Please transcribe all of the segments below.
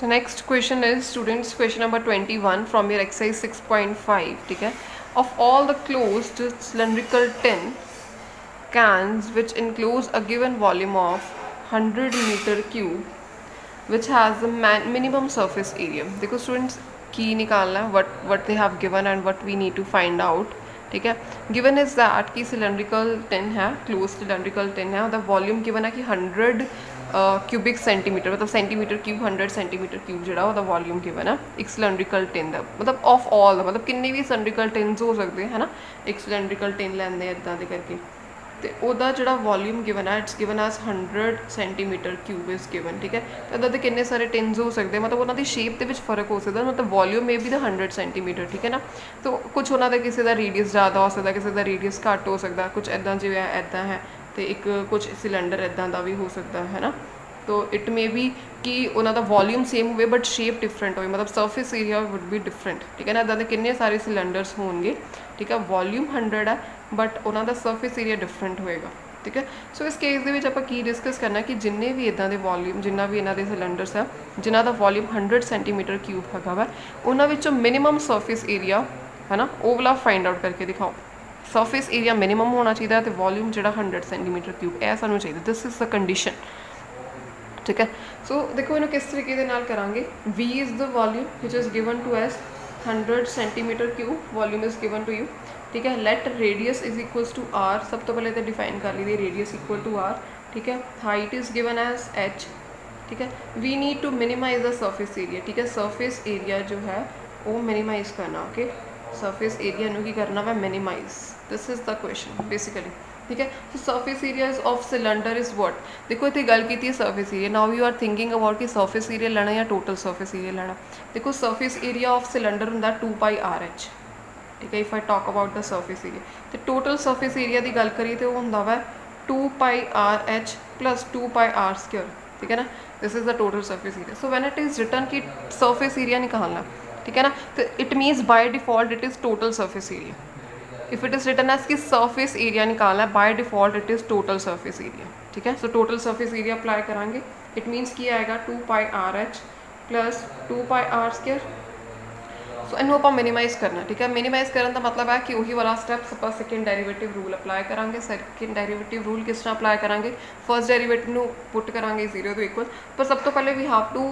So next question is students question number 21 from your exercise 6.5. ठीक है, of all the closed cylindrical tin cans which enclose a given volume of 100 meter cube which has the minimum surface area. देखो students की निकालना है what they have given and what we need to find out. ठीक है, given is that कि cylindrical tin है, close cylindrical tin है, मतलब वॉल्यूम गिवन है कि 100 क्यूबिक सेंटीमीटर मतलब सेंटीमीटर क्यूब 100 सेंटीमीटर क्यूब जोड़ा ਉਹਦਾ वॉल्यूम गिवन है एक सिलेंड्रिकल टिन ਦਾ मतलब ऑफ ऑल मतलब किन्ने भी सिलेंड्रिकल टिन्स हो सकते हैं है ना, एक सिलेंड्रिकल टिन ਲੈਂਦੇ ਇਦਾਂ ਦੇ ਕਰਕੇ ਤੇ ਉਹਦਾ ਜਿਹੜਾ ਵੋਲਿਊਮ ਗਿਵਨ ਹੈ it's given S 100 centimetre cube is given. ਠੀਕ ਹੈ, ਤਾਂ ਇੱਦਾਂ ਦੇ ਕਿੰਨੇ ਸਾਰੇ ਟਿਨਸ ਹੋ ਸਕਦੇ ਮਤਲਬ ਉਹਨਾਂ ਦੀ ਸ਼ੇਪ ਦੇ ਵਿੱਚ ਫਰਕ ਹੋ ਸਕਦਾ, ਮਤਲਬ ਵੋਲਿਊਮ ਮੇ ਬੀ ਦਾ 100 ਸੈਂਟੀਮੀਟਰ। ਠੀਕ ਹੈ ਨਾ, ਤਾਂ ਕੁਝ ਉਹਨਾਂ ਦਾ ਕਿਸੇ ਦਾ ਰੇਡੀਅਸ ਜ਼ਿਆਦਾ ਹੋ ਸਕਦਾ, ਕਿਸੇ ਦਾ ਰੇਡੀਅਸ ਘੱਟ ਹੋ ਸਕਦਾ, ਕੁਝ ਇੱਦਾਂ ਜਿਵੇਂ ਇੱਦਾਂ ਹੈ ਅਤੇ ਇੱਕ ਕੁਝ ਸਿਲੰਡਰ ਇੱਦਾਂ ਦਾ ਵੀ ਹੋ ਸਕਦਾ ਹੈ ਨਾ। तो इट मे बी कि उन्होंने वॉल्यूम सेम हो बट शेप डिफरेंट हो, मतलब surface area would be different. ठीक है ना, इदा के किन्ने सारे सिलेंडर्स होंगे। ठीक है, वॉल्यूम 100 है बट उन्होंने सरफेस एरिया डिफरेंट होएगा। ठीक है, सो इस केस के आप की डिस्कस करना कि जिन्ने भी इदा के वॉल्यूम जिन्ना भी इन्हों के सिलेंडर्स है जिन्हों का वॉल्यूम 100 सेंटीमीटर क्यूब हैगा वा उन्होंने मिनिमम सरफेस एरिया है ना वो वाला फाइंड आउट करके दिखाओ। सरफेस एरिया मिनिमम होना चाहिए तो वॉल्यूम जो 100 सेंटीमीटर क्यूब यह सानू चाहिए, दिस इज़ द कंडीशन। ठीक है, सो देखो इन्हों किस तरीके के नाल करांगे। V is the volume which is given to us 100 centimetre cube, volume is given to you. ठीक है, let radius is equals to R, सब तो पहले तो डिफाइन कर लीजिए रेडियस इक्वल टू R। ठीक है, height is given as H। ठीक है, we need to minimize the surface area. ठीक है, सरफेस एरिया जो है वो मिनिमाइज करना। ओके, सरफेस एरिया नू की करना वा minimize, this is the question basically. ठीक है, तो surface area of cylinder is what. देखो इतने गल की surface area, now you are thinking about कि सरफेस एरिया लेना या टोटल सरफेस एरिया लेना। देखो सरफेस एरिया ऑफ सिलेंडर होंगे 2πRH। ठीक है, if I talk about the surface area तो टोटल सरफेस एरिया की गल करिए तो होंगे वै 2πRH प्लस 2πR²। ठीक है ना, this is the total surface area. So when it is written कि सरफेस एरिया निकालना, ठीक है ना, तो it means by default it is total surface area. If it is written as कि सरफेस एरिया निकालना है by default it is total surface area. ठीक है, so total surface area apply करांगे, इट मीन्स की आएगा 2πRH प्लस 2πR²। सो इनू आप मिनिमाइज करना। ठीक है, मिनिमाइज करने का मतलब है कि वही वाला स्टैप्स आप सैकेंड डेरीवेटिव रूल अप्लाई करांगे। सैकेंड डेरीवेटिव रूल किस तरह अप्लाई करांगे, फर्स्ट डेरीवेटिव पुट करांगे 0 टू इक्वल, पर सब तो पहले we have to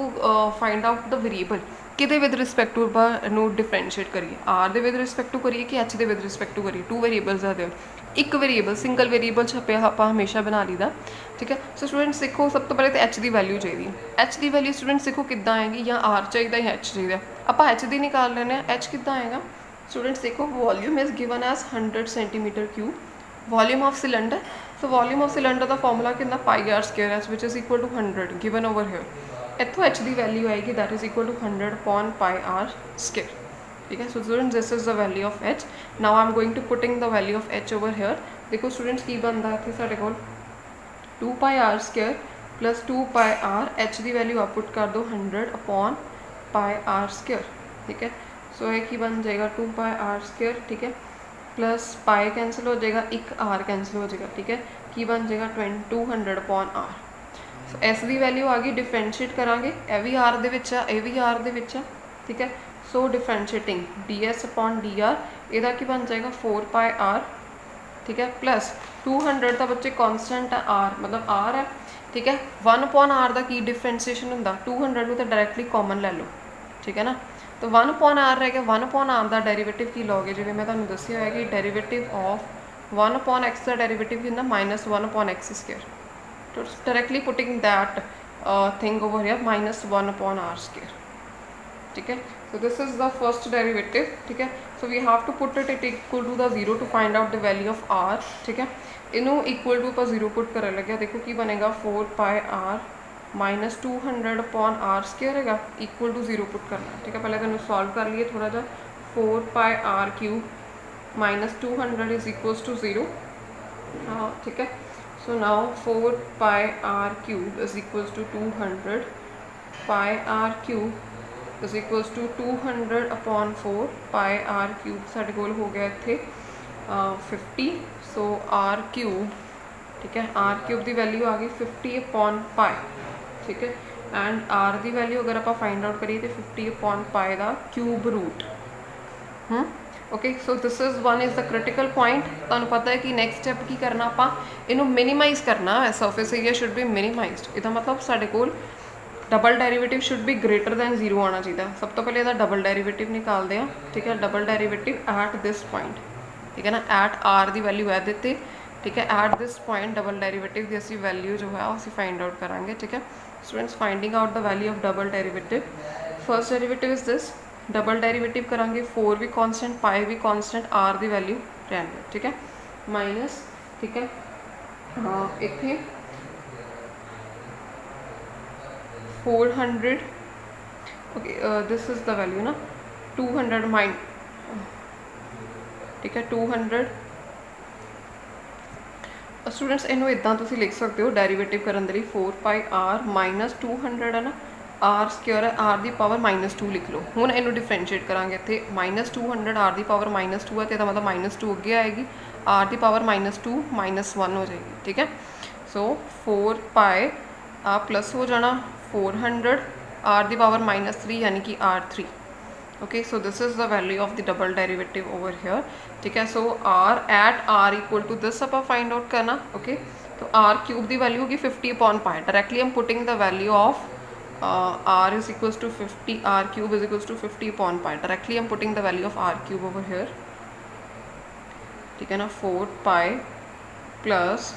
find out the variable कि विद रिस्पैक्ट टू आप डिफरेंशिएट करिए, R दे विद रिस्पैक्ट टू करिए कि H दे विद रिस्पैक्ट टू करिए। 2 वेरीएबल्स है, एक वेरीएबल सिंगल वेरीएबल छपया आप हमेशा बना लीदा। ठीक है, सो स्टूडेंट्स देखो सब तो पहले तो H की वैल्यू चाहिए। H की वैल्यू स्टूडेंट्स देखो किद्दां आएगी, या R चाहिए या H चाहिए, आप H की निकाल लेने। H किद्दां आएगा स्टूडेंट्स, देखो volume is given as 100 centimetre cube, volume of cylinder. So volume of cylinder का फॉर्मूला कितना πR² which is equal to 100 given over here. इतों H की वैल्यू आएगी that is equal to 100/πR²। ठीक है, so students this is the value of H। Now I am going to putting the value of H over here. देखो students की बनता है इतने साढ़े को 2πR² प्लस 2πR, H की वैल्यू आप पुट कर दो 100/πR²। ठीक है, सो एक ही बन जाएगा 2πR²। ठीक है, प्लस पाई कैंसिल हो जाएगा, एक R कैंसिल हो जाएगा। ठीक है, की बन जाएगा 200/R। सो एस की वैल्यू आ गई, डिफरेंशिएट करांगे, यह भी R दे विच आ, यह भी R दे विच आ। ठीक है, सो डिफरेंशिएटिंग ds/dr यदा की बन जाएगा 4πR। ठीक है, प्लस 200 का बच्चे कॉन्सटेंट है R, मतलब R है। ठीक है, 1/R का की डिफरेंशिएशन होंगे 200 तो डायरैक्टली कॉमन ले लो। ठीक है ना, तो 1/R रह गया, 1/R का डेरीवेटिव की लोगे जिवें मैं तुहानूं दस्सिया है कि डेरीवेटिव ऑफ 1/x का डेरीवेटिव की होंदा -1/x²। तो directly putting that thing over here -1/R²। ठीक है, so this is the first derivative। ठीक है, so we have to put it equal to the 0 to find out the value of R। ठीक है, इनू इक्वल टू पर 0 put कर लगे, देखो की बनेगा 4πR माइनस 200/R² है इक्वल टू 0 पुट करना। ठीक है, पहले तुम सॉल्व कर लिए थोड़ा जा, 4πR³ minus 200 is equals to 0। हाँ ठीक है, so now 4πR³ is equals to 200, πR³ is equals to 200/4 πR³ साढ़े कोल हो गया इत्थे 50। सो R³ ठीक है, R³ की वैल्यू आ गई 50/π। ठीक है, एंड आर की वैल्यू अगर आप फाइंड आउट करिए तो 50/π का cube root. Okay so this is one is the critical point. तुहानूं पता है कि नैक्सट स्टैप की करना, आप इनू मिनीमाइज़ करना है। Surface area should be minimized. इसका मतलब साडे कोल double derivative should be greater than 0 आना चाहिए। सब तो पहले इसका डबल डेरीवेटिव निकालते हैं, ठीक है। Double derivative at this point, ठीक है ना, एट आर की वैल्यू है देते, ठीक है। At this point double derivative की असी वैल्यू जो है असी फाइंड आउट करांगे, ठीक है। Students finding out the value of double derivative, first derivative is this, double derivative करांगे 4 भी कॉन्स्टेंट, पाई भी कॉन्स्टेंट, आर की वैल्यू रहने, ठीक है, माइनस, ठीक है। हाँ इतने 400, okay this is the value ना 200 माइन, ठीक है 200। स्टूडेंट्स इनू इदा तुम लिख सकते हो डेरीवेटिव करने लिए 4πr माइनस 200 है ना, आर स्क्योर है, आर की पावर -2 लिख लो। हूँ इनू डिफरेंशिएट करांगे, इतने -200 आर की पावर -2 है, तो मतलब -2 अगे आएगी, आर की पावर -2 -1 हो जाएगी, ठीक है। सो 4π आ प्लस हो जाना 400 आर की पावर -3 यानी कि R3। Okay so this is the value of the double derivative over here, ठीक है। So R at R equal to this आप फाइंड आउट करना, ओके। तो आर क्यूब की वैल्यू होगी 50/π। Directly I am putting the value of R is equals to 50, R cube is equals to 50/π। Directly I am putting the value of R cube over here, ठीक है ना। 4π plus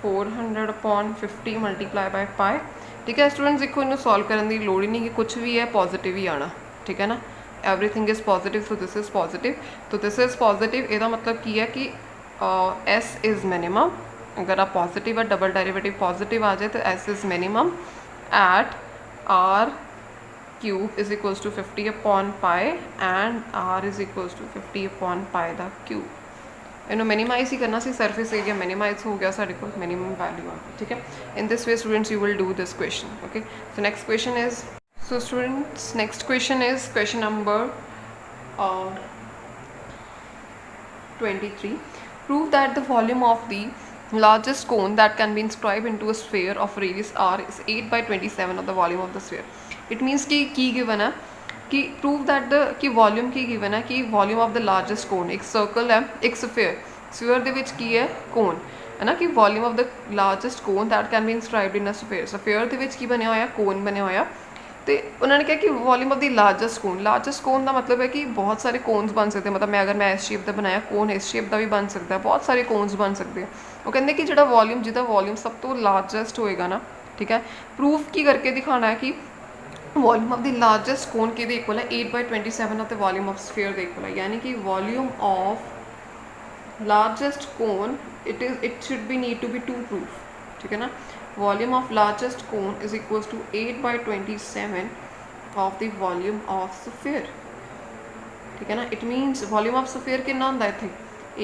400/50 multiply by pi, ठीक है। Students देखो इन्हें solve करने की लोड़ ही नहीं कि कुछ भी है पॉजिटिव ही आना, ठीक है ना। Everything is positive, so this is positive, तो दिस इज़ पॉजिटिव। इसका मतलब की है कि एस इज़ मिनिमम। अगर आप पॉजिटिव है, डबल डेरिवेटिव पॉजिटिव आ जाए तो S is minimum at R cube is equals to 50/π and R is equals to 50/π the cube. इन्हों मिनिमाइज ही करना सी, सरफेस एरिया मिनिमाइज हो गया, साढ़े को मिनिमम वैल्यू आ गई, ठीक है। In this way students you will do this question, okay. So next question is, so students next question is question number 23. Prove that the volume of the largest cone that can be inscribed into a sphere of radius r is 8/27 of the volume of the sphere. It means कि given है कि prove that the कि volume की given है कि volume of the largest कोन, एक circle है, एक स्फीयर, स्फीयर ਦੇ ਵਿੱਚ ਕੀ ਹੈ ਕੋਨ है ना, कि volume of the largest cone that can be inscribed in a sphere. Sphere ਦੇ ਵਿੱਚ ਕੀ ਬਣਿਆ ਹੋਇਆ, ਕੋਨ ਬਣਿਆ ਹੋਇਆ, तो उन्होंने कहा कि volume of the largest cone. Largest cone का मतलब है कि बहुत सारे कोन्स बन सकते हैं, मतलब मैं अगर मैं इस शेप का बनाया कोन इस शेप का भी बन सकता है, बहुत सारे कोन्स बन सकते हैं। वो कहते कि जो वॉल्यूम जिदा वॉल्यूम सब तो लार्जेस्ट होएगा ना, ठीक है, प्रूफ की करके दिखाना है कि volume of the largest cone के इक्वल है 8/27 of the volume of sphere के इक्वल है। यानी कि volume of largest cone it should be need to be 2 proof, ठीक है ना। Volume of largest cone is equals to 8/27 of the volume of sphere, ठीक है ना। It means volume of sphere कितना होंदा इत्थे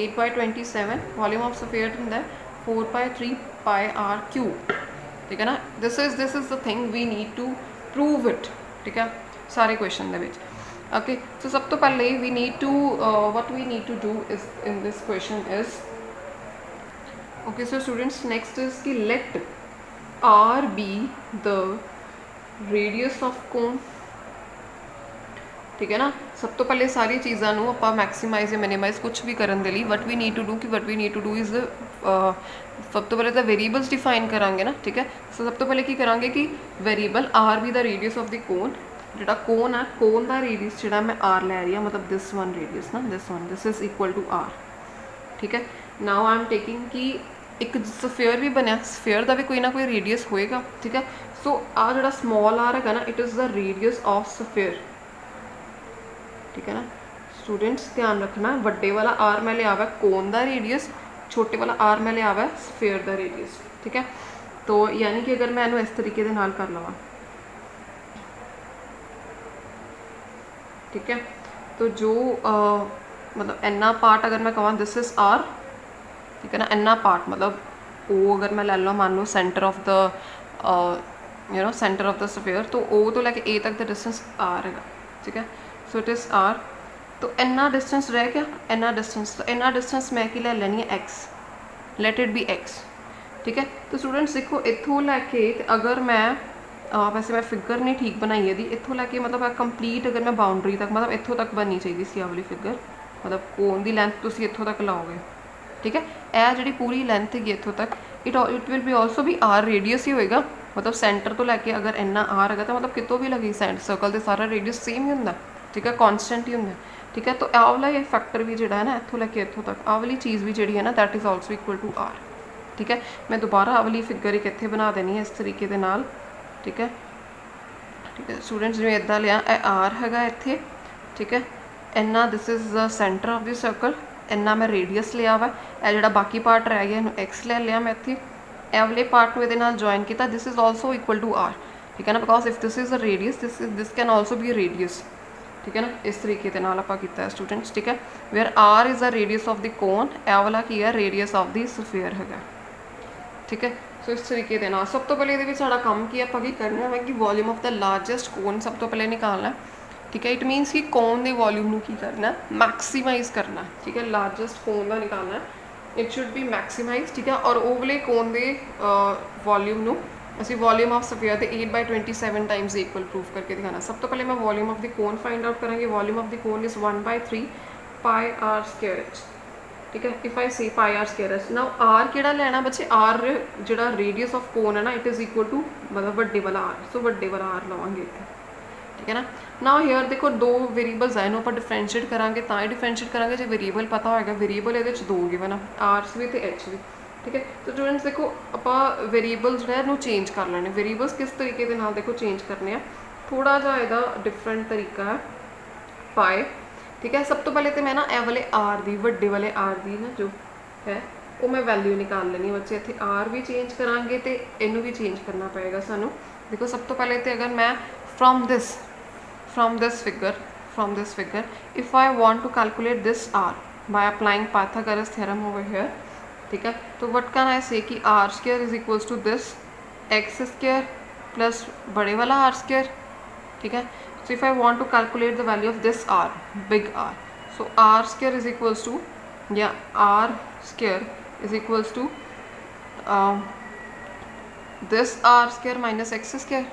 8/27, वॉल्यूम ऑफ स्फीयर होंदा 4π3πr3, ठीक है ना। This is the thing we need to prove it, ठीक है, सारे क्वेश्चन दे विच, ओके। सो सब तो पहले we need to what we need to do is in this question is, okay. So students next is कि let R be the radius of cone, ठीक है ना। सब तो पहले सारी चीज़ों आप मैक्सीमाइज या मिनिमाइज कुछ भी करने के लिए what we need to do कि what we need to do is सब तो पहले तो वेरीएबल्स डिफाइन करांगे ना, ठीक है। सो सब तो पहले की करांगे कि variable are be the radius of the कोन, जोड़ा कोन है कोन का रेडियस जोड़ा मैं आर लै रही हूँ, मतलब दिस वन रेडियस ना, this is equal to R, ठीक है। नाउ आई एम टेकिंग कि एक स्फीयर भी बनया, स्फीयर का भी कोई ना कोई रेडियस होएगा, ठीक है। सो आ जो स्मॉल आर है ना, it is the radius of sphere, ठीक है ना। स्टूडेंट्स ध्यान रखना, वड्डे वाला आर मैं लिया हुआ कोन का रेडियस, छोटे वाला आर मैं लिया हुआ है स्फीयर का रेडियस, ठीक है। तो यानी कि अगर मैं इस तरीके के नाल कर लवां, ठीक है, तो जो मतलब इन्ना पार्ट अगर मैं कहूँ दिस इज आर, ठीक है ना, इन्ना पार्ट मतलब ओ अगर मैं ले लो मान लो centre of the centre of the sphere, तो ओ तो लैके ए तक द डिस्टेंस आर है, ठीक है। सो इट इज़ आर, तो इन्ना डिस्टेंस रह गया, इन्ना डिस्टेंस, तो इन्ना डिस्टेंस मैं कि ले लेनी है x, let it be x, ठीक है। तो स्टूडेंट्स देखो इत्थों लैके अगर मैं वैसे मैं फिगर नहीं ठीक बनाई है इत्थों लैके मतलब कंप्लीट अगर मैं बाउंड्री तक मतलब इत्थों तक बननी चाहिए सी वाली फिगर मतलब कोन की लेंथ तुम इत्थों तक लाओगे ठीक है। यह जी पूरी लेंथ हैगी इत्थों तक इट विल बी ऑल्सो भी आर रेडियस ही होएगा मतलब सेंटर तो लैके अगर इन्ना आर है तो मतलब कितों भी लगे सर्कल का सारा रेडियस सेम ही होंगे ठीक है कॉन्सटेंट ही होंगे ठीक है। तो आ वाला ये फैक्टर भी जोड़ा है ना इत्थों लैके इत्थों तक आ वाली चीज़ भी जी है ना that is also equal to R ठीक है। मैं दोबारा आ वाली फिगर एक इत्थे बना देनी है इस तरीके के नाल ठीक है स्टूडेंट्स जिवें इदां लिया आर हैगा इत्थे ठीक है इन्ना this is the centre of the circle इन्ना मैं रेडियस लिया हुआ है जिहड़ा बाकी पार्ट रह गया इन्हूं एक्स ले लिया मैं इत्थे ए वाले पार्ट नूं इहदे नाल जॉइन किया this is also equal to R ठीक है ना because if this is a radius this can also be a radius ठीक है ना इस तरीके के नाल आपां कीता है स्टूडेंट्स ठीक है where R is a radius of the cone A वाला की है रेडियस ऑफ द स्फीयर हैगा ठीक है। सो इस तरीके के नाल सब तो पहले ये साड़ा काम की आपां की करना है कि वॉल्यूम ऑफ द लार्जेस्ट कोन सब तो पहले निकालना है ठीक है। इट मीनस कि कोन के वॉल्यूम नूं की करना मैक्सीमाइज करना ठीक है लार्जेस्ट कोन का निकालना है इट शुड बी मैक्सीमाइज ठीक है। और वो वाले कोन के वॉल्यूम नूं असीं वॉल्यूम ऑफ स्फीयर के 8/27 टाइम्स इक्वल प्रूफ करके दिखाना। सब तो पहले मैं volume of the cone find out करांगी volume of the cone is 1/3 pi R square H ठीक है। If I see pi R square H now R किहड़ा लेना बच्चे आर जिहड़ा रेडियस ऑफ कोन है ना इट इज़ इक्वल टू मतलब वड्डे वाला आर सो वड्डे वाला आर लवांगे इत्थे ठीक है ना। नाउ हियर देखो दो वेरीएबल्स है इन्हूं आपां डिफरेंशिएट करांगे तां ही डिफरेंशिएट करांगे जो वेरीएबल पता होएगा वेरीएबल इहदे च दो गिवन है आर्स भी ते एच भी ठीक है। तो स्टूडेंट्स देखो आपां वेरीएबल जिहड़ा इहनूं चेंज कर लैणे वेरीएबल्स किस तरीके दे नाल देखो चेंज करने आ थोड़ा जिहा इहदा डिफरेंट तरीका है पाए ठीक है। सब तो पहले तो मैं ना ए वाले आर दी वड्डे वाले आर दी ना जो है वो मैं वैल्यू निकाल लेनी बच्चे इत्थे आर भी चेंज करांगे तो इनू भी चेंज करना पएगा सानू। देखो सब तो पहले तो अगर मैं from this figure if I want to calculate this R by applying Pythagoras theorem over here ठीक है। तो व्हाट कैन आई से कि R square is equals to this X square plus बड़े वाला आर स्क्वायर ठीक है। So if I want to calculate the value of this r, big R, so r square is equals to r square is equals to this r square minus x square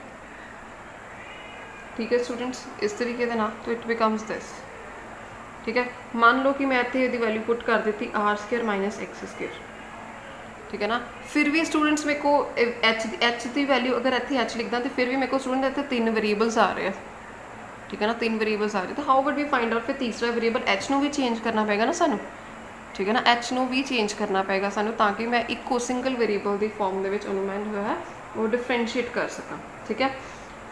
ठीक है students इस तरीके से ना तो it becomes this ठीक है। मान लो कि मैं इतने यदि वैल्यू पुट कर देती R square minus X square ठीक है ना फिर भी स्टूडेंट्स मेरे को एच की वैल्यू अगर इतने एच लिखदा तो फिर भी मेरे को स्टूडेंट इतने 3 वेरीएबल्स आ रहे हैं ठीक है ना 3 वेरीएबल्स आ रहे तो how would we find out फिर तीसरा वेरीएबल एच नू भी चेंज करना पेगा ना सानू ठीक है ना एच नू भी चेंज करना पेगा सानू ताकि मैं इको सिंगल वेरीएबल की फॉर्म के अनुमान जो है वो डिफरेंशिएट कर सकां ठीक है।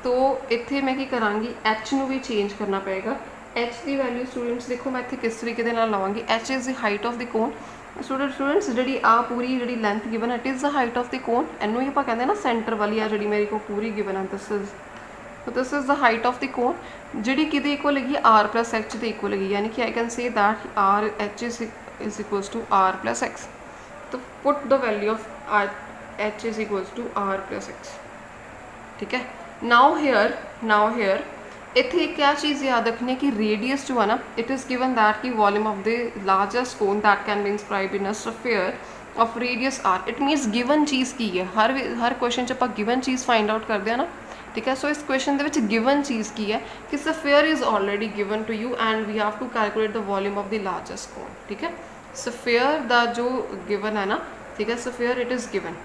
तो इत्थे मैं की करांगी एच नू भी चेंज करना पेगा एच की वैल्यू स्टूडेंट्स देखो मैं इत्थे किस तरीके दे नाल लावांगी H is the height of the cone students जी आ पूरी जी length given it is the height of the cone इनू ही आप कहते हैं ना सेंटर वाली आ जी मेरे को पूरी गिवन है this is the height of the cone जी कि इक्वल है आर प्लस एच के इक्वल है यानी कि I can say that R H is equals to R plus X. तो put the value of H is equals to R plus X ठीक है। नाउ हेयर इतने क्या चीज़ याद रखनी है कि रेडियस जो है ना इट इज़ गिवन दैट की volume of the largest cone that can be inscribed in a sphere of radius R it means given चीज़ की है हर क्वेश्चन च आप गिवन चीज़ फाइंड आउट करते हैं ना ठीक है। सो इस क्वेश्चन के गिवन चीज़ की है कि sphere is already given to you and we have to calculate the volume of the largest cone ठीक है। स्फीयर दा जो गिवन है ना ठीक है स्फीयर इट इज़ गिवन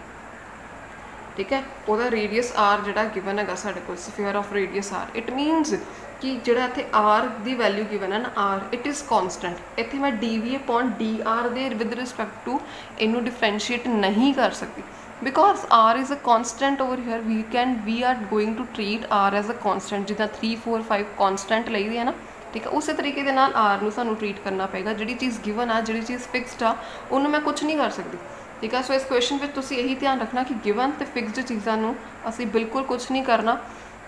ठीक है वह रेडियस आर जोड़ा गिवन है साढ़े को sphere of radius R it means कि जोड़ा इतने आर की वैल्यू गिवन है ना आर इट इज़ कॉन्सटेंट इतने मैं D V upon D R दे विद रिस्पैक्ट टू इनू डिफरेंशिएट नहीं कर सकती because R is a constant over here we are going to treat R as a constant जिदा 3 4 5 कॉन्सटेंट ली दी है ना ठीक है उस तरीके के नाल आर नू सानू ट्रीट करना पेगा जी चीज़ गिवन आ जी चीज़ फिक्सड आ उन्होंने मैं कुछ नहीं कर सकती ठीक है। सो इस क्वेश्चन में तुम यही ध्यान रखना कि गिवन तो फिक्सड चीज़ों असी बिल्कुल कुछ नहीं करना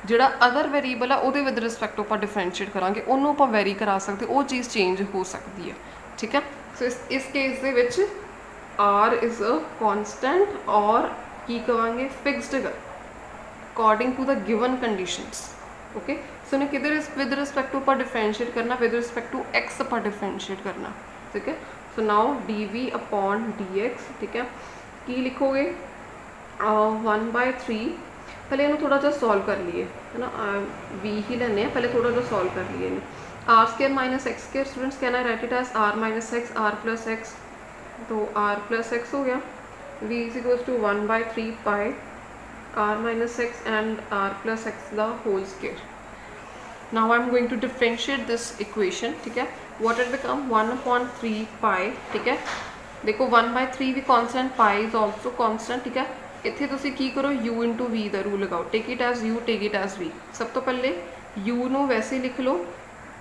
जोड़ा अदर वेरीएबल है वो विद रिस्पैक्ट आप डिफरेंशिएट करांगे उन्होंने आप वेरी करा सकते वो चीज़ चेंज हो सकती है ठीक है। सो इस केस दे which R is a constant और की कहेंगे fixed according to the given conditions okay. So ने किधर विद रिस्पैक्ट टू पर डिफरेंशिएट करना विद रिस्पैक्ट टू एक्स पर डिफरेंशिएट करना ठीक है। So now D V upon D X ठीक है की लिखोगे 1/3 पहले इन्हू थोड़ा जा सॉल्व कर लीए है ना, वी ही लेने पहले थोड़ा जा सॉल्व कर लिए R square minus X square students can I write it as R minus X R plus X, तो आर प्लस एक्स हो गया, V is equals to 1/3 pi R minus X and R plus X the whole square. Now I am going to differentiate this equation, ठीक है, what it become 1/3 पाई, ठीक है, देखो 1/3 भी constant, pi is also constant, ठीक है, इत्थे तुसी की करो u इंटू वी का रूल लगाओ, take it as u take it as v। सब तो पहले u नू वैसे लिख लो,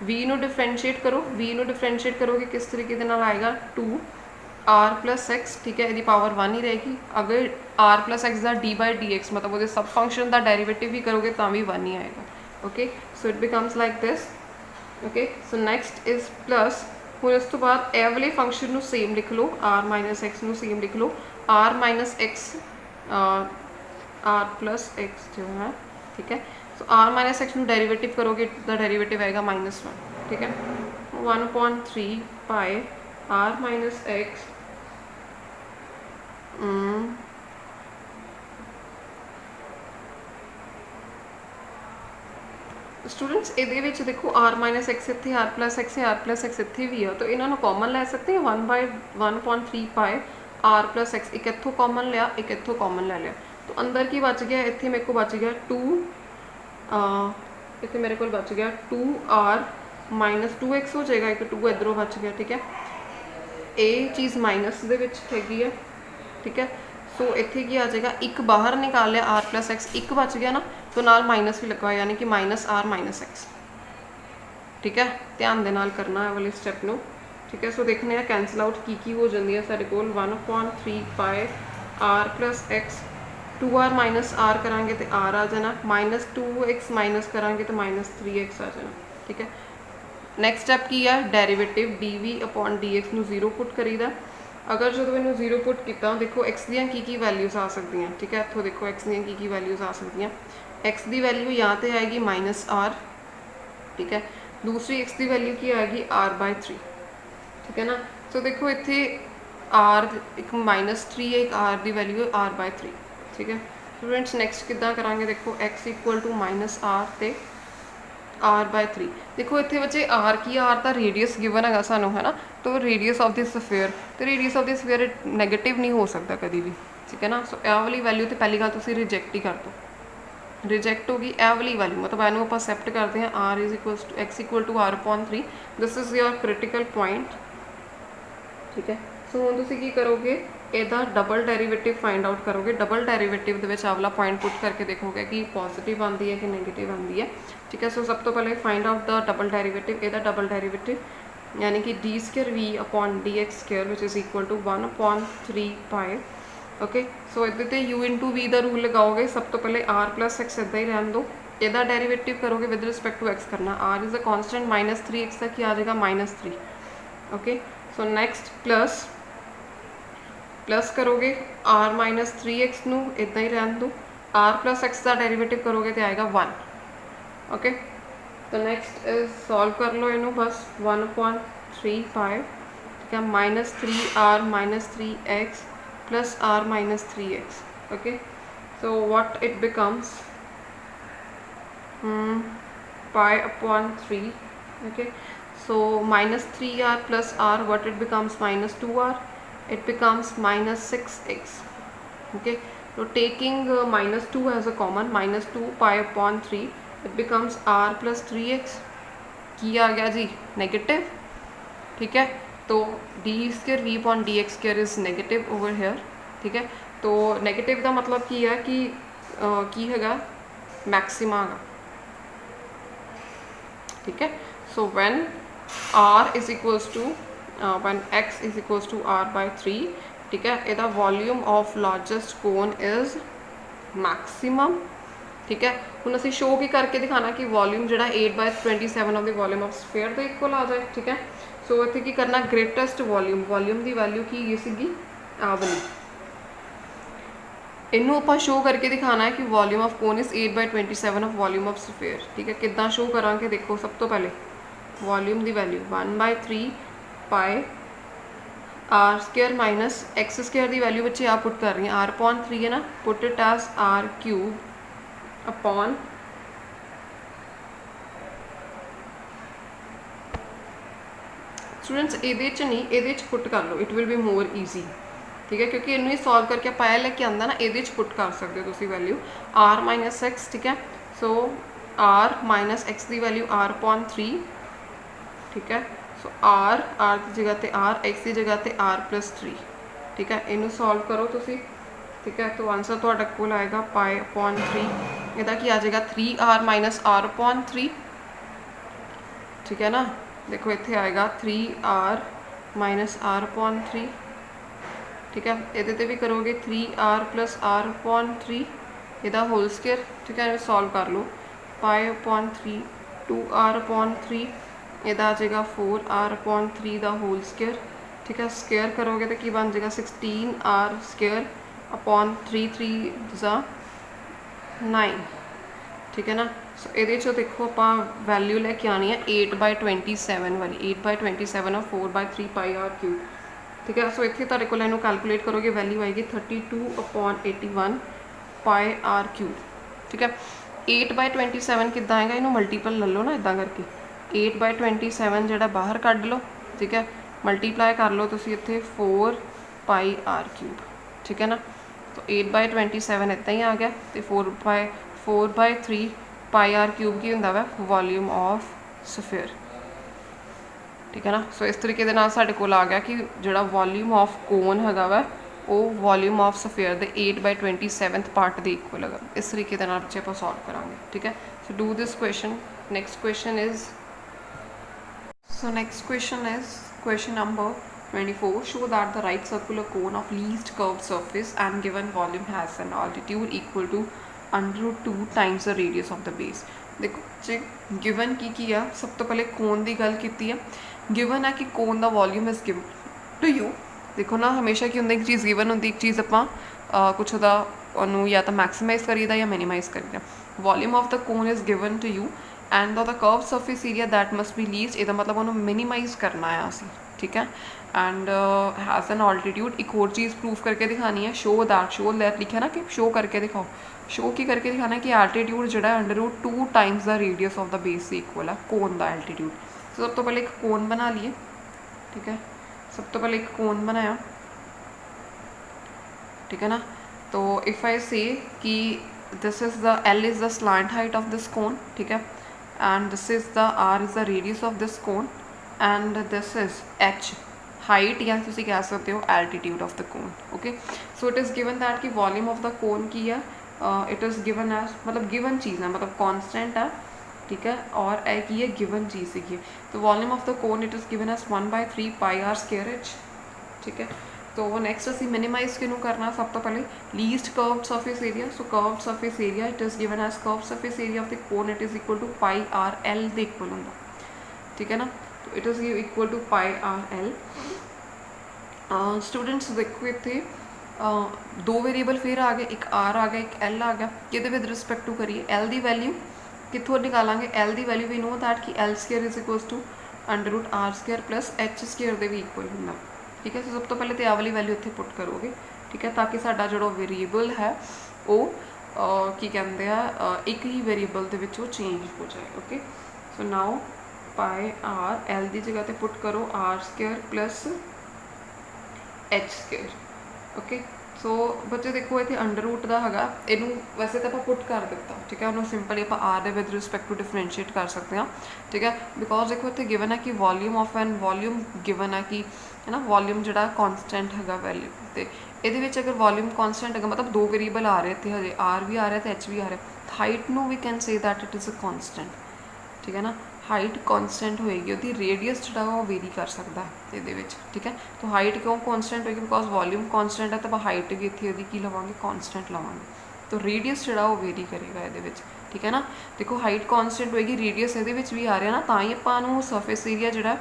v नू डिफरेंशिएट करो, v नू डिफरेंशिएट करोगे किस तरीके के नाल आएगा 2r प्लस एक्स, ठीक है, यदि पावर 1 ही रहेगी। अगर r प्लस एक्स का d/dx मतलब वो सब फंक्शन का डेरिवेटिव भी करोगे तो भी 1 ही आएगा। Okay, so it becomes like this. Okay, so next is plus, ਹੁਣ ਇਸ ਤੋਂ ਬਾਅਦ ਇਹ ਵਾਲੇ ਫੰਕਸ਼ਨ ਨੂੰ ਸੇਮ ਲਿਖ ਲਓ, r ਮਾਈਨਸ x ਨੂੰ ਸੇਮ ਲਿਖ ਲਓ, r minus x r plus x जो है, ठीक है, सो r माइनस एक्स में डेरिवेटिव करोगे तो डेरिवेटिव आएगा -1, ठीक है, 1/3 पाई r माइनस एक्स स्टूडेंट्स ये देखो r माइनस एक्स इतने r प्लस एक्स है, r प्लस एक्स इतने भी है, तो इन्होंने कॉमन ले सकते हैं 1/1.3 पाए r प्लस एक्स, एक इतों कॉमन लिया, एक इतों कॉमन ले लिया, तो अंदर की बच गया, इतने मेरे को बच गया 2, इतने मेरे को बच गया 2r माइनस 2x हो जाएगा, एक 2 इधरों बच गया, ठीक है, ये चीज़ माइनस दे विच हैगी है, ठीक है, सो इत्थे की आ जाएगा, एक बाहर निकाल लिया r प्लस एक्स, एक बच गया ना, तो नाल माइनस भी लगा, यानी कि माइनस r माइनस एक्स, ठीक है, ध्यान दे नाल करना है वाले स्टैप नो, ठीक है। सो देखने कैंसल आउट की हो जाती है साढ़े कोल 1/3 पाए r plus x, 2r minus r करांगे तो r आ जाना, -2x माइनस करांगे तो -3x आ जाना, ठीक है। नैक्सट स्टैप की है डेरिवेटिव dv/dx नू 0 पुट करीदा, अगर जो मैंने 0 पुट किया देखो x दियाँ की वैल्यूज़ आ सकती हैं, ठीक है, इतों देखो x दियाँ की वैल्यूज़ आ सकती हैं, x की वैल्यू या तो आएगी -r, ठीक है, दूसरी x की वैल्यू की आएगी r/3, ठीक है ना। सो देखो इतने r एक -3 है, एक r की वैल्यू है r/3, ठीक है। स्टूडेंट्स नैक्सट किदा करांगे, देखो x इक्वल टू -r ते r/3, देखो इतने बच्चे r की r का रेडियस गिवन है सानू, है ना, तो रेडियस ऑफ दिस स्फेयर, तो radius of this sphere negative नहीं हो सकता कभी भी, ठीक है ना। सो यह वाली वैल्यू तो पहली गल तुसीं रिजेक्ट ही कर दो, रिजेक्ट होगी यह वाली वैल्यू, मतलब इनू आप एक्सैप्ट करते हैं r is equal to x equal to r/3, this is your critical point, ठीक है। सो हुण तुसीं की करोगे, ਇਹਦਾ डबल डेरिवेटिव फाइंड आउट करोगे, डबल डेरिवेटिव ਦੇ ਵਿੱਚ ਆਵਲਾ पॉइंट पुट करके देखोगे कि पॉजिटिव आती है कि नेगेटिव आती है, ठीक है। सो सब तो पहले find out the double derivative, ਇਹਦਾ डबल डेरिवेटिव यानी कि d²v/dx² which is equal to 1/3 पाए, ओके। सो ये u इंटू v का रूल लगाओगे, सब तो पहले r प्लस एक्स इदा ही रहने दो, ਇਹਦਾ डेरिवेटिव करोगे विद रिस्पेक्ट टू x करना, r is a constant -3x तक ही आ जाएगा -3, ओके। सो नैक्सट प्लस करोगे r -3x नू इदा ही रहने दो, r प्लस एक्स का डेरिवेटिव करोगे तो आएगा 1, ओके। तो नैक्सट सॉल्व कर लो इनू बस 1/3 पाए, ठीक है, -3r -3x plus r -3x, okay. So what it becomes π/3, okay. So -3r plus r, what it becomes -2r, it becomes -6x, okay। So taking -2 as a common, -2 π/3, it becomes r plus 3x, की आ गया जी negative, ठीक है। तो d² v/dx² is negative over here, ठीक है। तो negative का मतलब की है कि हैगा मैक्सिमा है, ठीक है। So when r is equals to when x is equals to r/3, ठीक है, ਇਹਦਾ volume of largest cone is maximum, ठीक है। ਹੁਣ ਅਸੀਂ शो की करके दिखाना कि वॉल्यूम ਜਿਹੜਾ 8/27 of the volume of sphere ਦੇ इक्वल आ जाए, ठीक है। सो ਇੱਥੇ ਕੀ करना, ग्रेटेस्ट वॉल्यूम की वैल्यू की गई ਸੀਗੀ ਆ ਵਾਲੀ, ਇਹਨੂੰ ਆਪਾਂ शो करके दिखाना है कि volume of cone is 8/27 of volume of sphere, ठीक है। कितना शो करांगे, देखो सब तो पहले वॉल्यूम की वैल्यू 1/3 पाए r² माइनस x² की वैल्यू बच्चे आप पुट कर रही हैं, r/3 है ना, put it as r³ upon students ये नहीं ये पुट कर लो, it will be more easy, ठीक है, क्योंकि इनू ही सॉल्व करके आप आया लेके आंदा ना, ये पुट कर सकते हो तुम वैल्यू आर माइनस एक्स, ठीक है। सो आर माइनस एक्स की वैल्यू आर अपॉन 3, ठीक है। सो आर की जगह पर आर, एक्स की जगह पर आर प्लस 3, ठीक है। इनू सॉल्व करो तुम, ठीक है। तो आंसर थोड़ा कोल आएगा पाई अपॉन 3, यदा कि आ जाएगा 3r माइनस आर अपॉन 3, ठीक है ना। देखो इतने आएगा 3r माइनस आर अपॉन 3, ठीक है। ये भी करोगे 3r प्लस आर अपॉन 3 यदा होल स्केयर, ठीक है। सॉल्व कर लो, पाई अपॉन 3 2r अपॉन 3 यदा आ जाएगा 4r upon 3 the whole square, ठीक है। स्केयर करोगे तो की बन जाएगा 16r स्केयर अपॉन 3 3 ज़ा 9, ठीक है ना। सो ये देखो आप वैल्यू लैके आनी है 8/27 वाली, 8/27 और 4/3 पाई आर क्यूब, ठीक है। सो इतने तेरे को इनू कैलकुलेट करोगे वैल्यू आएगी 32/81 पाई आर क्यूब, ठीक है। 8/27 कि आएगा, इनू मल्टीपल ले लो ना इदा करके, 8/27 जो बाहर कढ़ लो, ठीक है। मल्टीप्लाई कर लो तुम इतने 4 पाई आर क्यूब, ठीक है ना। तो 8/27 इदा ही आ गया, तो 4/3 पाई आर क्यूब की होंगे वै वॉल्यूम ऑफ सफेयर, ठीक है ना। सो इस तरीके साढ़े को आ गया कि जोड़ा वॉल्यूम ऑफ कोन है वै वो वॉल्यूम ऑफ सफेयर के 8/27 पार्ट के इक्वल है। इस तरीके बच्चे आप सॉल्व करांगे, ठीक है। So do this question. Next question is question number 24. Show that the right circular cone of least curved surface and given volume has an altitude equal to √2 times the radius of the base. देखो जे given की किया, सब तो पहले कोन की गल की है। गिवन है कि कोन का volume is given to you. देखो ना हमेशा की होंगे एक चीज़ गिवन होंगी, एक चीज़ आप कुछ उन्होंने या तो मैक्सीमाइज करीदा या मिनीमाइज करीदा। Volume of the cone is given to you and the curve surface area that must be least, यदा मतलब उन्होंने मिनीमाइज करना है असी, ठीक है। And has an altitude. एक और चीज़ प्रूफ करके दिखानी है, शो दैट लिखा ना कि शो करके दिखाओ। शो की करके दिखाना है कि एल्टीट्यूड जो है √2 times the radius of the base से इक्वल है कोन का एल्टीट्यूड। सब तो पहले एक कोन बना लिए, ठीक है। सब तो पहले एक कोन बनाया, ठीक है ना। तो इफ़ आई से कि this is the L is the slant height of this cone, ठीक है। And this is the R is the radius of this cone and this is H height या तुम कह सकते हो altitude of the cone, okay. So it is given that कि volume of the cone की है, इट इज़ गिवन एज मतलब given चीज़ है, मतलब कॉन्स्टेंट है, ठीक है। और ए की है गिवन चीज़ सीखिए। तो volume of the cone it is given as 1/3 pi R square H, ठीक है। तो नैक्सट असी मिनीमाइज किनू करना, सब तो पहले least curved surface area. So curved surface area it is given as curved surface area of the cone it is equal to pi R L के equal होंगे, ठीक है ना। तो it is equal to pi R L. Students देखो इतने दो variable फिर आ गए, एक आर आ गया एक एल आ गया। कि विद रिस्पेक्ट टू करिए एल की वैल्यू कितों निकालेंगे, एल की वैल्यू वी नो दैट कि L square is equals to √r square plus H square के भी इक्वल होंगे, ठीक है। तो सब तो पहले तो आ वाली वैल्यू इतने पुट करोगे, ठीक है, ताकि साडा जो वेरीएबल है वो की कहते हैं एक ही वेरीएबल के चेंज हो जाए, okay. So now pi R L की जगह पर पुट करो R square plus H square, okay. So बच्चे देखो इतने √2 का है, इनू वैसे तो आप पुट कर दिता, ठीक है। उन्होंने सिंपली आप आर के विद रिस्पेक्ट टू डिफरेंशिएट कर सकते हैं, ठीक है। बिकॉज देखो इतने गिवन है कि volume of an volume given है कि है ना, वॉल्यूम जो कॉन्सटेंट है वैल्यू, तो ये अगर वॉल्यूम कॉन्सटेंट है मतलब दो वेरीएबल आ रहे थे हजे आर भी आ रहा है तो एच भी आ रहा है। हाइट नू we can say that it is a constant, ठीक है ना। हाइट कॉन्सटेंट होएगी, वो रेडियस जो वो वेरी कर सकता है ये, ठीक है। तो हाइट क्यों कॉन्सटेंट होएगी, बिकॉज वॉल्यूम कॉन्सटेंट है, तो हाइट भी इतने की लवांगे कॉन्सटेंट लवांगे, तो रेडियस जो वो वेरी करेगा ये, ठीक है ना। देखो हाइट कॉन्सटेंट होएगी, रेडियस ये भी आ रहा ना, तो ही आपू सरफेस एरिया जो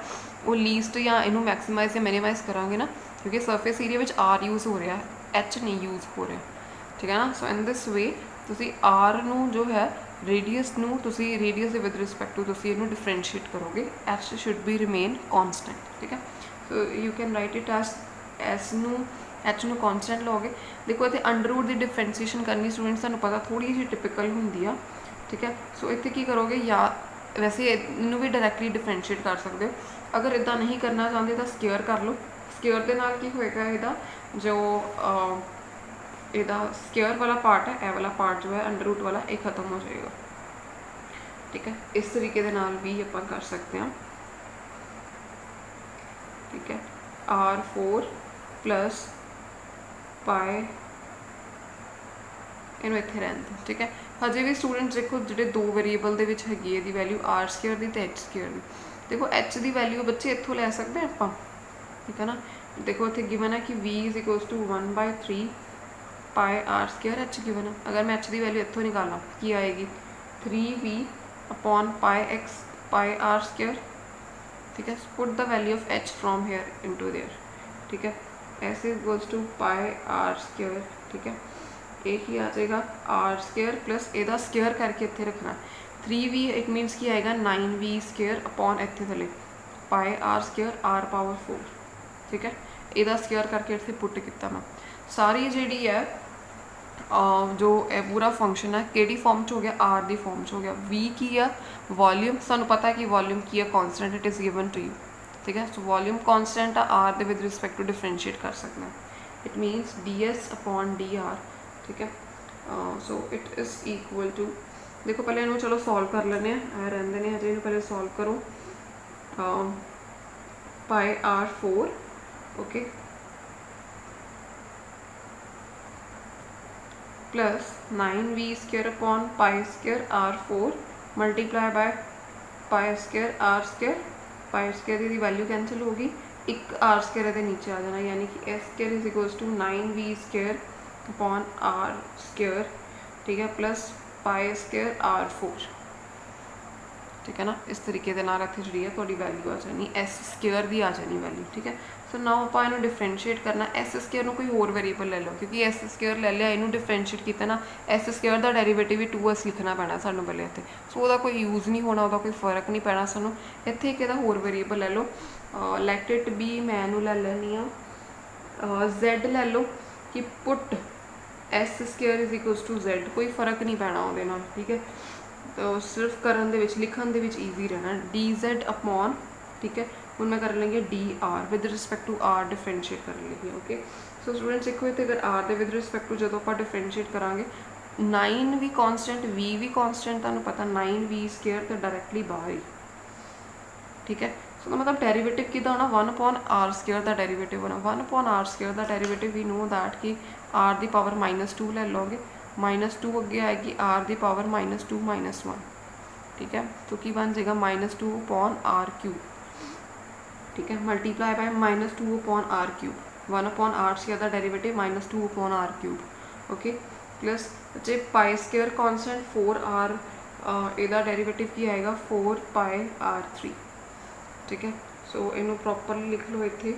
वो लीस्ट या इनू मैक्सीमाइज या मिनीमाइज करांगे ना, क्योंकि सरफेस एरिया में आर यूज़ हो रहा है, एच नहीं यूज़ हो रहा, ठीक है ना। सो इन दिस वे तुसी आर नू जो है रेडियस नू तुसी रेडियस के विद रिस्पेक्ट टू तुसी इनू डिफरेंशिएट करोगे, H should be remain constant, ठीक है। So you can write it as S नू एच नूं कॉन्सटेंट लोगे। देखो इत्थे अंडर रूट की डिफरेंसीएशन करनी स्टूडेंट्स तुहानूं पता थोड़ी जी टिपिकल होंदी आ, ठीक है। सो इत्थे की करोगे, या वैसे इनू भी डायरैक्टली डिफरेंशिएट कर सकते हो, अगर इदा नहीं करना चाहते तो स्केयर कर लो। स्केयर के नाल की होएगा, इहदा जो इहदा स्केयर वाला पार्ट है, ए वाला पार्ट जो है अंडर रूट वाला, ये खत्म हो जाएगा, ठीक है। इस तरीके के नाल भी अपन कर सकते हैं, ठीक है। R4 प्लस पाए इनू इत्थे रहन दो, ठीक है। हजे भी स्टूडेंट्स देखो जो दो वेरीएबल के हैगी है वैल्यू R स्केयर की तो H स्केयर की। देखो H की वैल्यू बच्चे इत्थों लै सकते हैं आप, ठीक है ना। देखो इतने गिवन है कि V इज इक्वल्स टू 1/3 पाए R स्केयर H गिवन है। अगर मैं H की वैल्यू इत्थों निकाला की आएगी 3V अपॉन पाए X पाए R स्केयर, ठीक है। Put the value of H from here into their, ठीक है। S इक्वल्स टू पाए R स्केयर, ठीक है। एक ही आ जाएगा R स्केयर प्लस एदा स्केयर करके इत्थे रखना 3V, इट मीनस की आएगा 9V स्केयर अपॉन इत्थे थले पाए R स्केयर R पावर 4, ठीक है। एदा स्केयर करके इत्थे पुट किया मैं। सारी जी है जो पूरा फंक्शन है किहड़ी फॉर्म च हो गया, R की फॉर्म च हो गया। V की है वॉल्यूम, सानू पता है कि वॉल्यूम की है constant, it is given to you, ठीक है। सो वॉल्यूम कॉन्सटेंट है R दे विद रिस्पेक्ट टू डिफरेंशिएट कर सकते हैं, it means DS upon DR, ठीक है। So it is equal to, देखो पहले इन्हों चलो सॉल्व कर लेने रहते हैं, हजे पहले सॉल्व करो। पाए R4, okay, plus 9V square upon pi square R4 multiply by pi square R square. Pi square की वैल्यू कैंसिल होगी, एक R स्केयर ये नीचे आ जाना, यानी कि S square is equals to 9V square upon R square, ठीक है, प्लस पाए स्केयर R4, ठीक है ना। इस तरीके के नाल इत्थे जी वैल्यू आ जानी S स्केयर की आ जानी वैल्यू, ठीक है। सो नाउ आप इन्हू डिफरेंशिएट करना, S स्केयर कोई होर वेरीएबल ले लो, क्योंकि S स्केयर ले लिया, इन्हू डिफरेंशिएट किया ना, S स्केयर का डेरीवेटिव भी 2S लिखना पैना सानू पहले इत्थे। सो वह कोई यूज़ नहीं होना, वह कोई फर्क नहीं पैना सानू। इत्थे एक होर वेरीएबल ले लो, लेट इट बी, मैं इन्हू ले लैनी Z ले लो कि put S square is equals to Z, कोई फर्क नहीं पैना वो नाल, ठीक है। तो सिर्फ करन दे विच लिखन दे विच ईजी रहना, DZ अपॉन, ठीक है। हूँ मैं कर लेंगे DR with respect to R differentiate कर लेंगे, ओके। सो स्टूडेंट्स देखो इतने अगर R दे विद रिस्पेक्ट टू जो आप डिफरेंशिएट करांगे, 9 भी कॉन्सटेंट V भी कॉन्सटेंट, तुहानूं पता 9V स्केयर तो डायरैक्टली बाहर ही, ठीक है। सो मतलब डेरीवेटिव किदा होना, 1 अपॉन R स्केयर का डेरीवेटिव होना। 1 अपॉन R स्केयर का डेरीवेटिव वी नो दैट कि R की पावर -2 ले लोगे, -2 अगे आएगी R की पावर -2 -1, ठीक है। तो की बन जाएगा -2 अपॉन R3, ठीक है, multiply by -2 upon R3, 1 upon R square का derivative -2 upon R3, okay, plus जे पाई स्केयर कॉन्सटेंट 4R, एदा डेरीवेटिव की आएगा 4 पाए R3, ठीक है। सो इनू प्रॉपरली लिख लो इत्थे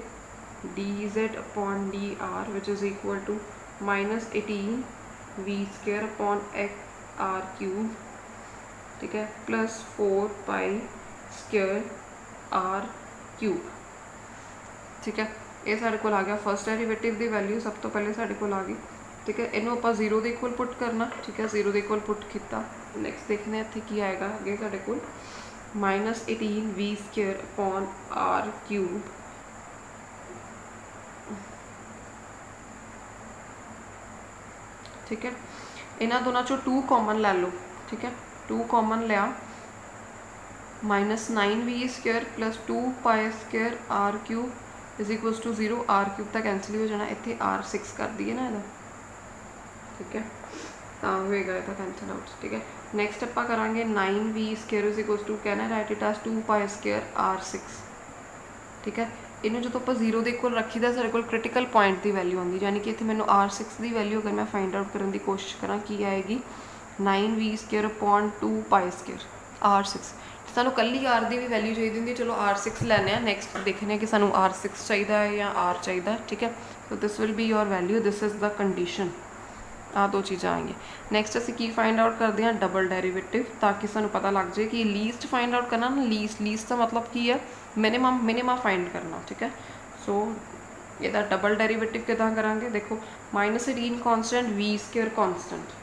DZ upon DR which is equal to -18V square upon R3, ठीक है, प्लस 4 पाई स्केयर R3, ठीक है। ये साढ़े को आ गया फर्स्ट डेरीवेटिव की वैल्यू, सब तो पहले साढ़े को आ गई, ठीक है। इनू आप 0 के इक्वल पुट करना, ठीक है, 0 के इक्वल पुट किया। नैक्सट देखने इत्थे की आएगा अगे साढ़े को -18V स्केयर अपॉन R3, ठीक है। इन्हों दोनों चो 2 कॉमन लै लो, ठीक है, 2 कॉमन लिया, -9V square plus 2 pi square R3 is equals to 0, R3 तो कैंसिल हो जाना, इतने R6 कर दिए ना इहदा, ठीक है, तो होएगा इहदा कैंसल आउट, ठीक है। नैक्सट आप करांगे 9V square is equals to, कहना write it as 2 pi square R6, ठीक है। इन्हों जो आप 0 के इक्वल रखी दा साढ़े को क्रिटिकल पॉइंट की वैल्यू आती, यानी कि इतने मैं R6 की वैल्यू अगर मैं फाइंड आउट करने की कोशिश करा की आएगी 9V square upon 2 pi square R6। सानू कल्ली R की भी वैल्यू चाहिए होंगी, चलो R6 लैने, नैक्सट देखने कि सानू R6 चाहिए है या R चाहिए, ठीक है। So this will be your value, this is the condition, आ 2 चीज़ा आएंगी। नैक्सट असी की फाइंड आउट करते हैं डबल डेरीवेटिव, ताकि सानू पता लग जाए कि लीस्ट फाइंड आउट करना ना, लीस्ट का मतलब की है मिनिमम फाइंड करना, ठीक है। सो ਇਹਦਾ ਡਬਲ ਡੈਰੀਵੇਟਿਵ ਕਿਦਾਂ ਕਰਾਂਗੇ, ਦੇਖੋ -18 कॉन्स्टेंट v स्क्वायर कॉन्स्टेंट,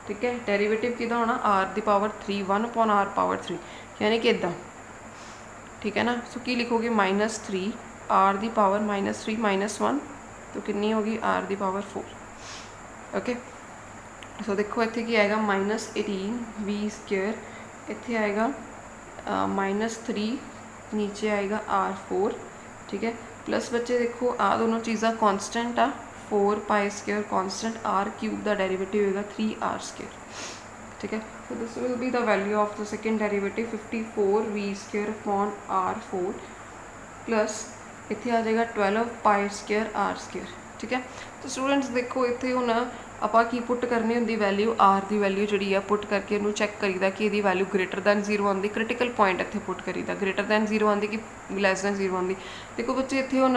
ठीक है। डेरिवेटिव किदा होना r the power 3 1 upon r power 3, यानी कि इदा, ठीक है ना। सो की लिखोगे -3 r दी पावर -3 -1, तो कितनी होगी r दी पावर 4, ओके। सो देखो इत्थे की आएगा -18 v स्क्वायर, इत्थे आएगा -3, नीचे आएगा r4, ठीक है। प्लस बच्चे देखो आ दोनों चीज़ा कॉन्स्टेंट आ, 4 pi square constant, R cube का डेरिवेटिव होगा 3r स्क्वायर, ठीक है। So this will be the value of the second derivative 54 v square upon r4 plus इत्थे आ जाएगा 12 पाई स्क्वायर r स्क्वायर, ठीक है। तो स्टूडेंट्स देखो इत्थे हुण ਆਪਾਂ ਕੀ ਪੁੱਟ ਕਰਨੀ ਹੁੰਦੀ ਵੈਲਿਊ, ਆਰ ਦੀ ਵੈਲਿਊ ਜਿਹੜੀ ਆ ਪੁੱਟ ਕਰਕੇ ਇਹਨੂੰ ਚੈੱਕ ਕਰੀਦਾ ਕਿ ਇਹਦੀ ਵੈਲਿਊ ਗ੍ਰੇਟਰ ਦੈਨ 0 ਆਉਂਦੀ, ਕ੍ਰਿਟੀਕਲ ਪੁਆਇੰਟ ਇੱਥੇ ਪੁੱਟ ਕਰੀਦਾ, ਗ੍ਰੇਟਰ ਦੈਨ 0 ਆਉਂਦੀ ਕਿ ਲੈਸ ਦੈਨ 0 ਆਉਂਦੀ। ਦੇਖੋ ਬੱਚੇ ਇੱਥੇ ਹੁਣ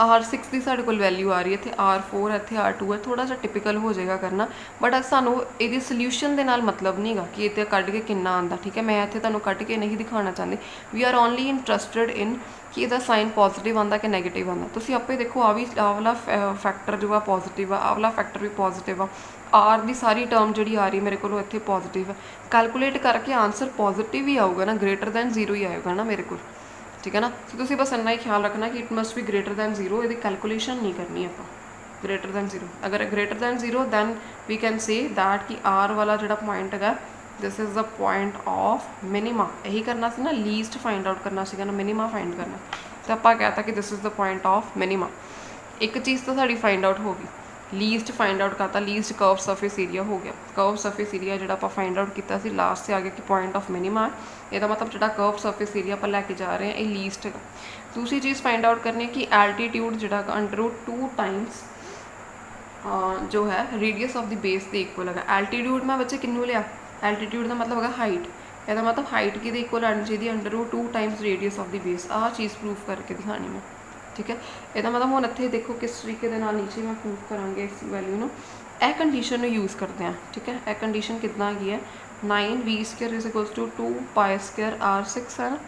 R6 ਦੀ ਸਾਡੇ ਕੋਲ ਵੈਲਿਊ ਆ ਰਹੀ ਹੈ, ਇੱਥੇ R4 ਹੈ, ਇੱਥੇ R2 ਹੈ, ਥੋੜਾ ਜਿਹਾ ਟਿਪੀਕਲ ਹੋ ਜਾਏਗਾ ਕਰਨਾ, ਬਟ ਸਾਨੂੰ ਇਹਦੀ ਸੋਲਿਊਸ਼ਨ ਦੇ ਨਾਲ ਮਤਲਬ ਨਹੀਂ ਹੈਗਾ ਕਿ ਇੱਥੇ ਕੱਢ ਕੇ ਕਿੰਨਾ ਆਉਂਦਾ, ਠੀਕ ਹੈ। ਮੈਂ ਇੱਥੇ ਤੁਹਾਨੂੰ ਕੱਢ ਕੇ ਨਹੀਂ ਦਿਖਾਉਣਾ ਚਾਹੁੰਦੀ, we are only interested in ਕਿ ਇਹਦਾ ਸਾਈਨ ਪੋਜ਼ਿਟਿਵ ਆਉਂਦਾ ਕਿ ਨੈਗੇਟਿਵ ਆਉਂਦਾ। ਤੁਸੀਂ ਆਪੇ ਦੇਖੋ ਆ ਵੀ ਆਹ ਵਾਲਾ ਫੈਕਟਰ ਜੋ ਆ ਪੋਜ਼ਿਟਿਵ ਆ, ਆਹ ਵਾਲਾ ਫੈਕਟਰ ਵੀ ਪੋਜ਼ਿਟਿਵ ਆ, ਆਰ ਦੀ ਸਾਰੀ ਟਰਮ ਜਿਹੜੀ ਆ ਰਹੀ ਮੇਰੇ ਕੋਲ ਇੱਥੇ ਪੋਜ਼ਿਟਿਵ ਹੈ, ਕੈਲਕੂਲੇਟ ਕਰਕੇ ਆਂਸਰ ਪੋਜ਼ਿਟਿਵ ਹੀ ਆਊਗਾ ਨਾ, ਗ੍ਰੇਟਰ ਦੈਨ 0 ਹੀ ਆਏਗਾ ਨਾ ਮੇਰੇ ਕੋਲ, ठीक है ना। सो तुसी बस इन्ना ही ख्याल रखना कि it must be greater than 0, ये कैलकुलेशन नहीं करनी आप, ग्रेटर दैन 0। अगर greater than 0 then we can say that कि आर वाला जो पॉइंट है this is the point of minima, यही करना सी ना, लीस्ट फाइंड आउट करना सीगा ना, मिनिमा फाइंड करना, तो आप कहता कि this is the point of minima. एक चीज़ तो साड़ी फाइंड आउट होगी, लीस्ट फाइंड आउट करता, लीस्ट कर्व सरफेस एरिया हो गया, कर्व सरफेस एरिया जो आप फाइंड आउट किया सी लास्ट से आ गया कि पॉइंट ऑफ मिनिमा है, ਇਹਦਾ मतलब जो कर्व सरफेस एरिया आप लैके जा रहे हैं ये लीस्ट है। दूसरी चीज़ फाइंड आउट करनी है कि एल्टीट्यूड जो √2 टाइम्स जो है रेडियस ऑफ द बेस के इक्वल है। एल्टीट्यूड में बच्चे किन्नू लिया, एल्टीट्यूड का मतलब है हाइट, ਇਹਦਾ मतलब हाइट की इक्वल आनी चाहिए √2 times radius of the base, ah cheese proof करके दिखानी मैं, ठीक है। ਇਹਦਾ मतलब ਹੁਣ ਇੱਥੇ देखो किस तरीके ਦੇ ਨਾਲ नीचे मैं प्रूफ करांगे इस वैल्यू ਨੂੰ, ਇਹ कंडीशन ਨੂੰ यूज़ करते हैं, ठीक है। ਇਹ कंडीशन कितना की है 9 v square is equals to 2 pi square r6 है ना,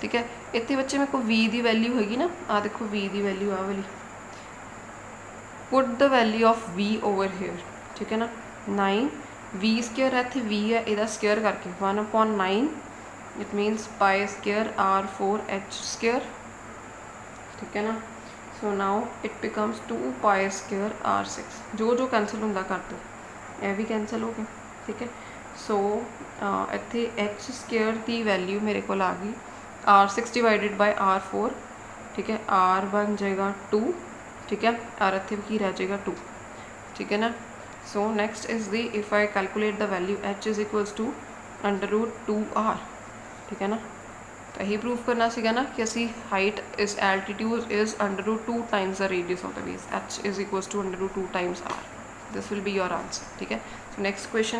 ठीक है। इतने बच्चे मेरे को v की वैल्यू हैगी ना, आ देखो v की वैल्यू आ वाली, put the value of v over here, ठीक है ना। 9 v स्क्वायर है, इतने v है, इसका स्क्वायर करके 1/9 it मीनस pi square r4h square, ठीक है ना। So now it becomes 2 pi square r6, जो जो कैंसल होंदा कर दो, यह भी कैंसल हो गया, ठीक है। सो इत्थे एच स्क्वायर की वैल्यू मेरे को आ गई r6 डिवाइडेड बाय r4, ठीक है। r बन जाएगा 2, ठीक है, और इत्थे की रह जाएगा 2, ठीक है ना। So next is the if I calculate the value h is equals to √2r, ठीक है ना। तो यही प्रूफ करना सीगा ना कि असी height is altitude is √2 times the radius of the base, h is equals to √2 times r, this will be your answer, ठीक है। So next question